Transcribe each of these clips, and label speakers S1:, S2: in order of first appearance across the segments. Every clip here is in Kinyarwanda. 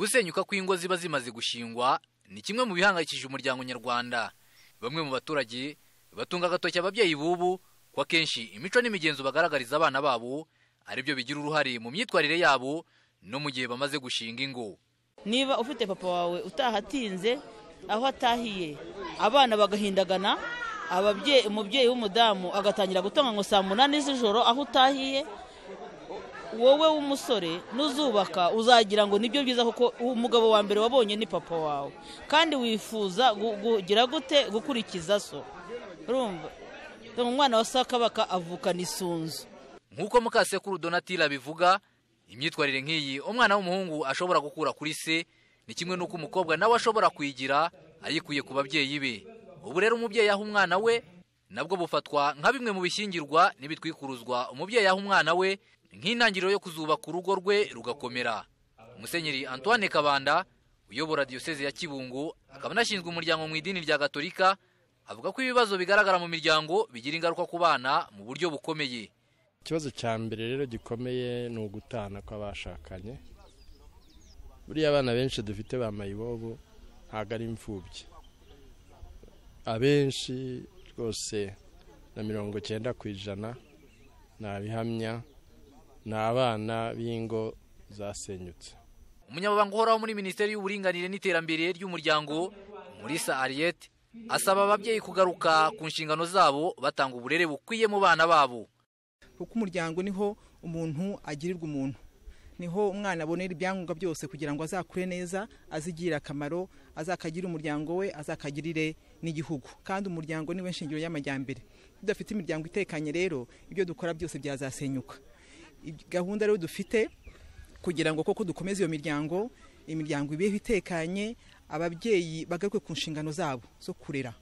S1: Gusenyuka kw'ingo ziba zimaze gushingwa ni kimwe mu bihangayikishije umuryango nyarwanda. Bamwe mu baturage batunga agatoki ababyeyi bubu ko akenshi imico n'imigenzo bagaragariza abana babo aribyo bigira uruhare mu myitwarire yabo no mu gihe bamaze gushinga ingo.
S2: Niba ufite papa wawe utahatinze aho atahiye, abana bagahindagana, umubyeyi w'umudamu agatangira gutonga ngo saa 8 z'ijoro aho utahiye, wowe w'umusore nuzubaka uzagira ngo nibyo byiza kuko umugabo wa mbere wabonye ni papa wawe, kandi wifuza kugira gute gukurikiza so. Urumva umwana wa Sakabaka avukana isunzu.
S1: Nkuko Mukasekuru Donatilla bivuga, imyitwarire nk'iyi umwana w'umuhungu ashobora gukura kuri se ni kimwe nuko umukobwa nawe ashobora kwigira ayikuye ku babyeyi be. Ubu rero umubyeyi aho umwana we nabwo bufatwa nka bimwe mu bishyingirwa n'ibitwikuruzwa umubyeyi aho umwana we nk'intangiriro yo kuzubaka urugo rwe rugakomera. Musenyeri Antoine Kabanda uyobora Diocese ya Kibungo akaba nashinzwe umuryango mu idini rya Gatolika avuga ko ibibazo bigaragara mu miryango bigira ingaruka ku bana mu buryo bukomeye.
S3: Ikibazo cya mbere rero gikomeye ni ugutana kw'abashakanye. Buriya abana benshi dufite ba mayibobo ntabwo ari imfubyi. Abenshi rwose na 90% nabihamya ni abana b'ingo zasenyutse.
S1: Umunyamabanga uhoraho muri Minisiteri y'Uburinganire n'Iterambere ry'Umuryango Mulisa Ariette asaba ababyeyi kugaruka ku nshingano zabo batanga uburere bukwiye mu bana babo.
S4: Kuko umuryango niho umuntu agirirwa umuntu, niho umwana abonera ibyangombwa byose kugira ngo azakure neza, azigira akamaro, azakagira umuryango we, azakagirire n'igihugu. Kandi umuryango niwe nshingiro y'amajyambere. Tudafite imiryango itekanye rero ibyo dukora byose byazasenyuka. Gahunda rero dufite kugira ngo koko dukomeze iyo imiryango ibeho itekanye, ababyeyi bagaruke ku nshingano zabo zo kurera.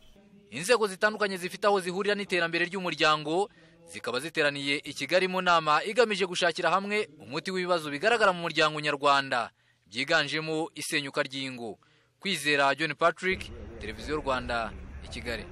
S1: Inzego zitandukanye zifite aho zihurira n'iterambere ry'umuryango zikaba ziteraniye i Kigali mu nama igamije gushakira hamwe umuti w'ibibazo bigaragara mu muryango nyarwanda byiganjemo isenyuka ry'ingo. Kwizera John Patrick, Televiziyo Rwanda, i Kigali.